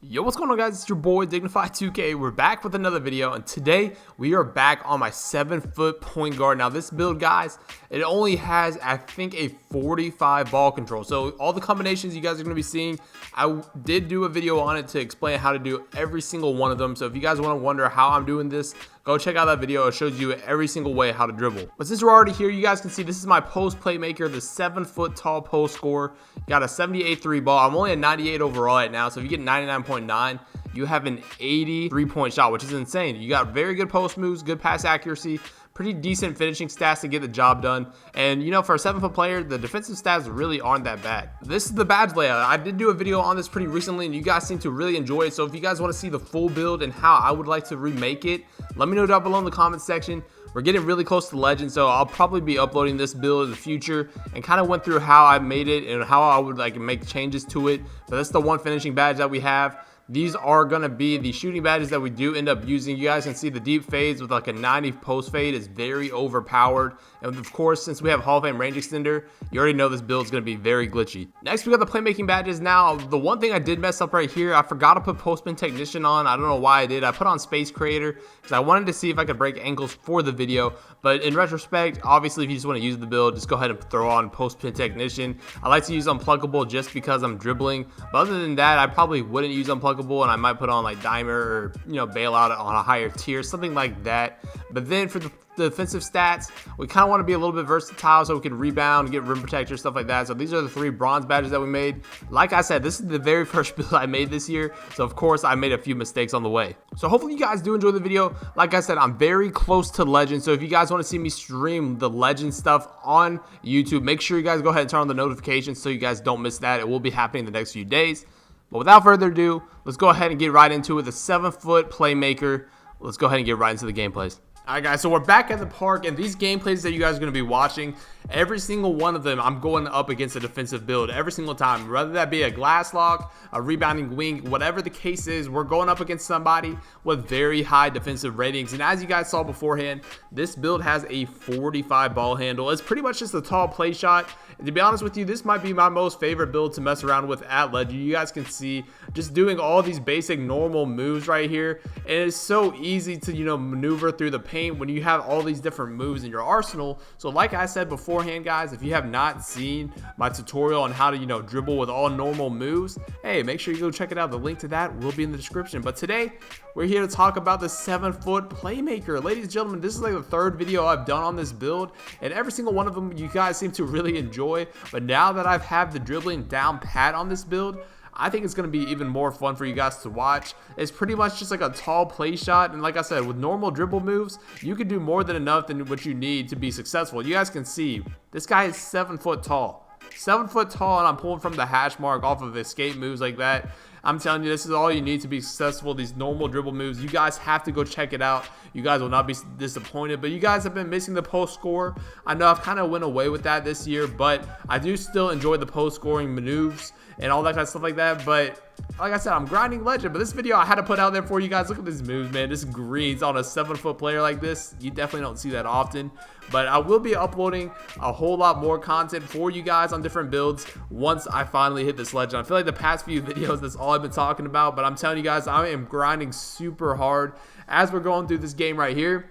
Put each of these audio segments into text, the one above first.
Yo, what's going on, guys? It's your boy Dignified 2K. We're back with another video, and today we are back on my 7-foot point guard. Now this build, guys, it only has, I think, a 45 ball control. So all the combinations you guys are going to be seeing, I did do a video on it to explain how to do every single one of them. So if you guys want to wonder how I'm doing this, go check out that video. It shows you every single way how to dribble. But since we're already here, you guys can see this is my post playmaker, the 7-foot tall post scorer. Got a 78 3 ball. I'm only at 98 overall right now. So if you get 99.9, you have an 83-point shot, which is insane. You got very good post moves, good pass accuracy, pretty decent finishing stats to get the job done. And you know, for a 7-foot player, the defensive stats really aren't that bad. This is the badge layout. I did do a video on this pretty recently, and you guys seem to really enjoy it. So if you guys want to see the full build and how I would like to remake it, let me know down below in the comment section. We're getting really close to Legend, so I'll probably be uploading this build in the future, and kind of went through how I made it and how I would like make changes to it. But that's the one finishing badge that we have. These are going to be the shooting badges that we do end up using. You guys can see the deep fades with like a 90 post fade is very overpowered. And of course, since we have Hall of Fame range extender, you already know this build is going to be very glitchy. Next, we got the playmaking badges. Now, the one thing I did mess up right here, I forgot to put Postman Technician on. I don't know why I did. I put on Space Creator because I wanted to see if I could break ankles for the video. But in retrospect, obviously, if you just want to use the build, just go ahead and throw on Postman Technician. I like to use Unpluggable just because I'm dribbling. But other than that, I probably wouldn't use Unpluggable, and I might put on like Dimer or, you know, Bailout on a higher tier, something like that. But then for the defensive stats, we kind of want to be a little bit versatile so we can rebound, get rim protector, stuff like that. So these are the 3 bronze badges that we made. Like I said, this is the very first build I made this year, so of course I made a few mistakes on the way. So hopefully you guys do enjoy the video. Like I said, I'm very close to Legend, so if you guys want to see me stream the Legend stuff on YouTube, make sure you guys go ahead and turn on the notifications so you guys don't miss that. It will be happening the next few days. But without further ado, let's go ahead and get right into it. The 7-foot playmaker. Let's go ahead and get right into the gameplays. Alright guys, so we're back at the park, and these gameplays that you guys are going to be watching, every single one of them, I'm going up against a defensive build every single time. Whether that be a glass lock, a rebounding wing, whatever the case is, we're going up against somebody with very high defensive ratings. And as you guys saw beforehand, this build has a 45 ball handle. It's pretty much just a tall play shot. And to be honest with you, this might be my most favorite build to mess around with at Legend. You guys can see just doing all these basic normal moves right here. And it's so easy to, you know, maneuver through the paint when you have all these different moves in your arsenal. So like I said beforehand, guys, if you have not seen my tutorial on how to, you know, dribble with all normal moves, hey, make sure you go check it out. The link to that will be in the description. But today we're here to talk about the 7-foot playmaker. Ladies and gentlemen, this is like the 3rd video I've done on this build, and every single one of them you guys seem to really enjoy. But now that I've had the dribbling down pat on this build, I think it's going to be even more fun for you guys to watch. It's pretty much just like a tall play shot, and like I said, with normal dribble moves, you can do more than enough than what you need to be successful. You guys can see this guy is 7 foot tall. 7 foot tall, and I'm pulling from the hash mark off of escape moves like that. I'm telling you, this is all you need to be successful. These normal dribble moves, you guys have to go check it out. You guys will not be disappointed. But you guys have been missing the post score. I know I've kind of went away with that this year, but I do still enjoy the post scoring maneuvers and all that kind of stuff like that. But like I said, I'm grinding Legend, but this video I had to put out there for you guys. Look at these moves, man. This greens on a 7-foot player like this, you definitely don't see that often. But I will be uploading a whole lot more content for you guys on different builds once I finally hit this Legend. I feel like the past few videos, that's all I've been talking about, but I'm telling you guys, I am grinding super hard as we're going through this game right here.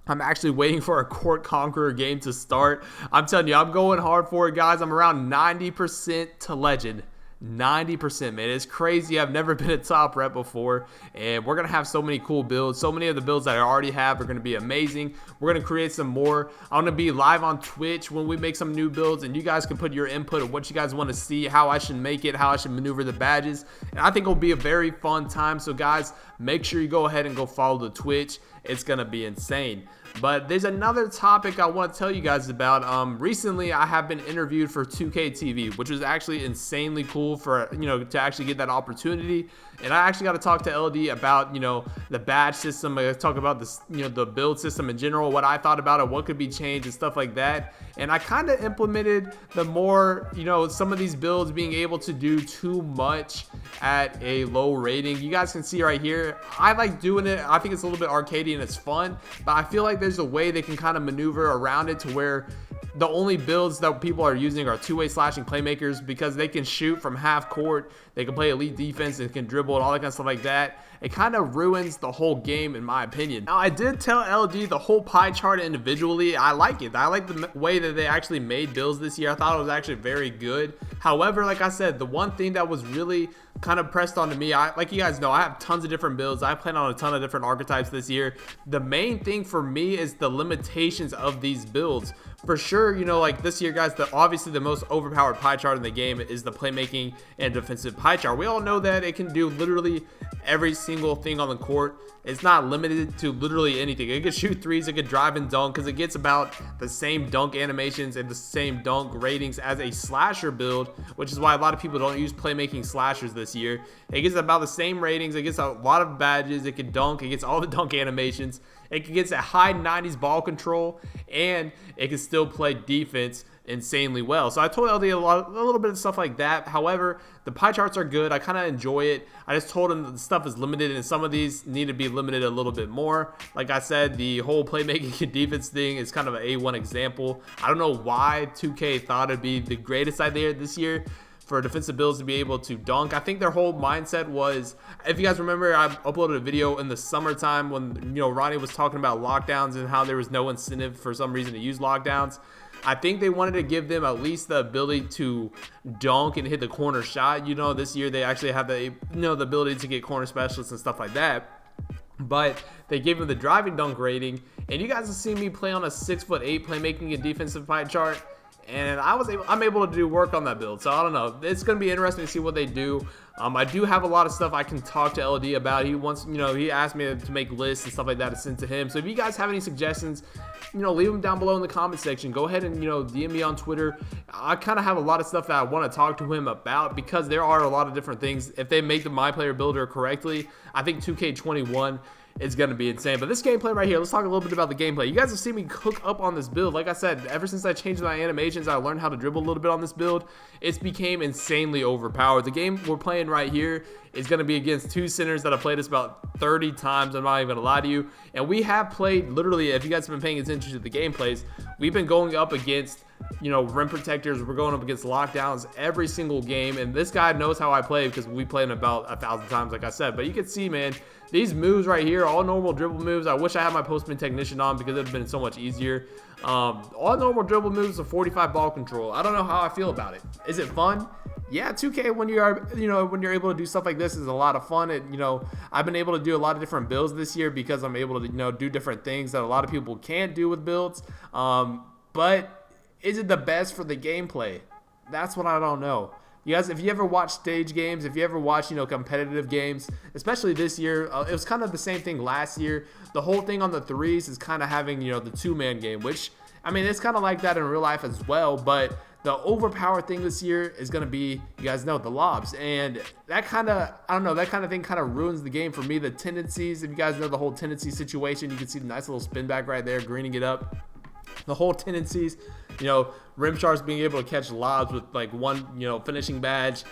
I'm actually waiting for a Court Conqueror game to start. I'm telling you, I'm going hard for it, guys. I'm around 90% to Legend. 90%, man. It's crazy. I've never been a top rep before, and we're gonna have so many cool builds. So many of the builds that I already have are gonna be amazing. We're gonna create some more. I'm gonna be live on Twitch when we make some new builds, and you guys can put your input of what you guys want to see, how I should make it, how I should maneuver the badges, and I think it'll be a very fun time. So guys, make sure you go ahead and go follow the Twitch. It's gonna be insane. But there's another topic I want to tell you guys about. Recently I have been interviewed for 2K TV, which was actually insanely cool for, you know, to actually get that opportunity. And I actually got to talk to LD about, you know, the badge system. I talk about this, you know, the build system in general, what I thought about it, what could be changed and stuff like that. And I kind of implemented the more, you know, some of these builds being able to do too much at a low rating. You guys can see right here, I like doing it. I think it's a little bit arcadey and it's fun, but I feel like there's a way they can kind of maneuver around it to where the only builds that people are using are two-way slashing playmakers because they can shoot from half court, they can play elite defense, they can dribble and all that kind of stuff like that. It kind of ruins the whole game in my opinion. Now, I did tell LD the whole pie chart individually. I like it. I like the way that they actually made builds this year. I thought it was actually very good. However, like I said, the one thing that was really kind of pressed onto me, like you guys know, I have tons of different builds. I plan on a ton of different archetypes this year. The main thing for me is the limitations of these builds. For sure, you know, like this year, guys, obviously the most overpowered pie chart in the game is the playmaking and defensive pie chart. We all know that it can do literally every single thing on the court. It's not limited to literally anything. It could shoot threes, it could drive and dunk, because it gets about the same dunk animations and the same dunk ratings as a slasher build, which is why a lot of people don't use playmaking slashers this year. It gets about the same ratings, it gets a lot of badges, it can dunk, it gets all the dunk animations, it gets a high 90s ball control, and it can still play defense insanely well. So I told LD a little bit of stuff like that. However, the pie charts are good. I kind of enjoy it. I just told him that the stuff is limited, and some of these need to be limited a little bit more. Like I said, the whole playmaking and defense thing is kind of an A1 example. I don't know why 2K thought it'd be the greatest idea this year for defensive builds to be able to dunk. I think their whole mindset was, if you guys remember, I uploaded a video in the summertime when, you know, Ronnie was talking about lockdowns and how there was no incentive for some reason to use lockdowns. I think they wanted to give them at least the ability to dunk and hit the corner shot. You know, this year they actually have the, you know, the ability to get corner specialists and stuff like that. But they gave him the driving dunk rating, and you guys have seen me play on a 6'8" playmaking and defensive pie chart. And I'm able to do work on that build. So I don't know. It's going to be interesting to see what they do. I do have a lot of stuff I can talk to LD about. He wants, you know, he asked me to make lists and stuff like that to send to him. So if you guys have any suggestions, you know, leave them down below in the comment section. Go ahead and, you know, DM me on Twitter. I kind of have a lot of stuff that I want to talk to him about because there are a lot of different things. If they make the My Player Builder correctly, I think 2K21 is going to be insane. But this gameplay right here, let's talk a little bit about the gameplay. You guys have seen me cook up on this build. Like I said, ever since I changed my animations, I learned how to dribble a little bit on this build. It's became insanely overpowered. The game we're playing right here is going to be against two centers that have played us about 30 times. I'm not even going to lie to you. And we have played literally, if you guys have been paying attention to the gameplays, we've been going up against, you know, rim protectors. We're going up against lockdowns every single game. And this guy knows how I play because we played him about 1,000 times, like I said. But you can see, man, these moves right here, all normal dribble moves. I wish I had my postman technician on because it would have been so much easier. All normal dribble moves, a 45 ball control. I don't know how I feel about it. Is it fun? Yeah, 2K when you are, you know, when you're able to do stuff like this is a lot of fun. And, you know, I've been able to do a lot of different builds this year because I'm able to, you know, do different things that a lot of people can't do with builds. But is it the best for the gameplay? That's what I don't know. You guys, if you ever watch stage games, if you ever watch, you know, competitive games, especially this year, it was kind of the same thing last year. The whole thing on the threes is kind of having, you know, the two-man game, which, I mean, it's kind of like that in real life as well, but the overpowered thing this year is going to be, you guys know, the lobs. And that kind of, I don't know, that kind of thing kind of ruins the game for me. The tendencies, if you guys know the whole tendency situation, you can see the nice little spin back right there, greening it up. The whole tendencies, you know, rim sharks being able to catch lobs with like one, you know, finishing badge.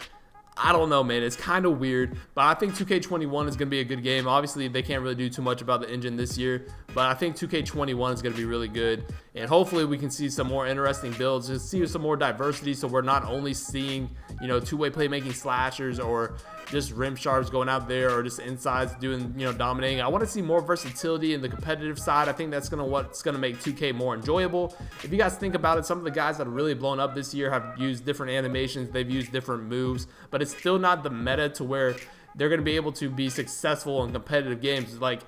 I don't know, man. It's kind of weird, but I think 2K21 is going to be a good game. Obviously, they can't really do too much about the engine this year, but I think 2K21 is going to be really good, and hopefully we can see some more interesting builds, just see some more diversity, so we're not only seeing, you know, two-way playmaking slashers or just rim sharps going out there or just insides doing, you know, dominating. I want to see more versatility in the competitive side. I think that's what's going to make 2K more enjoyable. If you guys think about it, some of the guys that have really blown up this year have used different animations. They've used different moves, but it's still not the meta to where they're going to be able to be successful in competitive games. Like,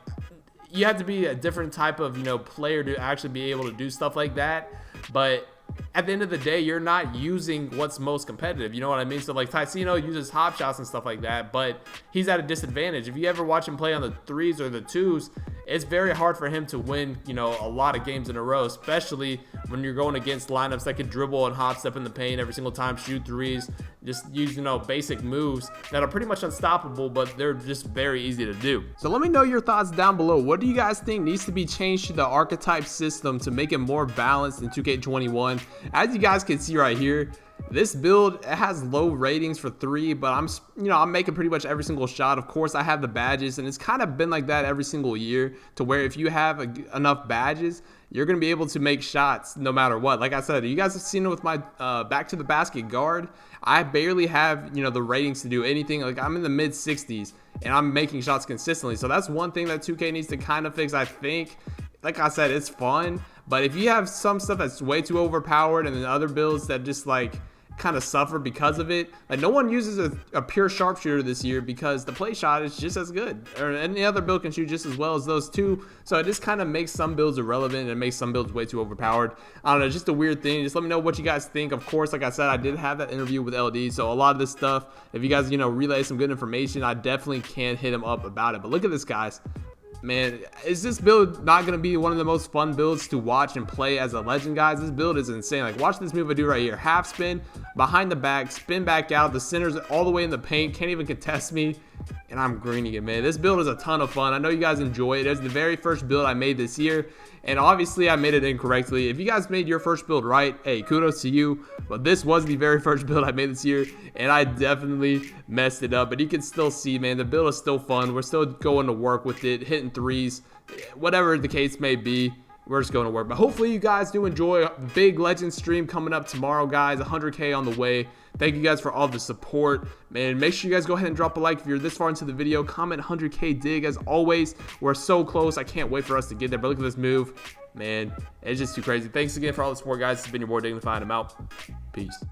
you have to be a different type of, you know, player to actually be able to do stuff like that. But at the end of the day, you're not using what's most competitive. You know what I mean? So like Ticino uses hop shots and stuff like that, but he's at a disadvantage. If you ever watch him play on the threes or the twos, it's very hard for him to win, you know, a lot of games in a row, especially when you're going against lineups that can dribble and hop step in the paint every single time, shoot threes, just use, you know, basic moves that are pretty much unstoppable, but they're just very easy to do. So let me know your thoughts down below. What do you guys think needs to be changed to the archetype system to make it more balanced in 2K21? As you guys can see right here, This build, it has low ratings for 3, but I'm making pretty much every single shot. Of course, I have the badges, and it's kind of been like that every single year, to where if you have enough badges, you're going to be able to make shots no matter what. Like I said, you guys have seen it with my back to the basket guard. I barely have, the ratings to do anything. Like, I'm in the mid 60s, and I'm making shots consistently. So that's one thing that 2K needs to kind of fix, I think. Like I said, it's fun, but if you have some stuff that's way too overpowered and then other builds that just like kind of suffer because of it, like no one uses a pure sharpshooter this year because the play shot is just as good, or any other build can shoot just as well as those two. So it just kind of makes some builds irrelevant and makes some builds way too overpowered. I don't know, just a weird thing. Just let me know what you guys think. Of course, like I said, I did have that interview with LD, so a lot of this stuff, if you guys relay some good information, I definitely can hit him up about it. But look at this, guys. Man, is this build not going to be one of the most fun builds to watch and play as a legend, guys? This build is insane. Like, watch this move I do right here. Half spin, behind the back, spin back out. The center's all the way in the paint. Can't even contest me. And I'm greening it, man. This build is a ton of fun. I know you guys enjoy it. It's the very first build I made this year. And obviously, I made it incorrectly. If you guys made your first build right, hey, kudos to you. But this was the very first build I made this year, and I definitely messed it up. But you can still see, man, the build is still fun. We're still going to work with it, hitting threes, whatever the case may be. We're just going to work. But hopefully you guys do enjoy a big legend stream coming up tomorrow, guys. 100K on the way. Thank you guys for all the support, man. Make sure you guys go ahead and drop a like if you're this far into the video. Comment 100K dig. As always, we're so close. I can't wait for us to get there. But look at this move, man. It's just too crazy. Thanks again for all the support, guys. It's been your boy Dignified. I'm out. Peace.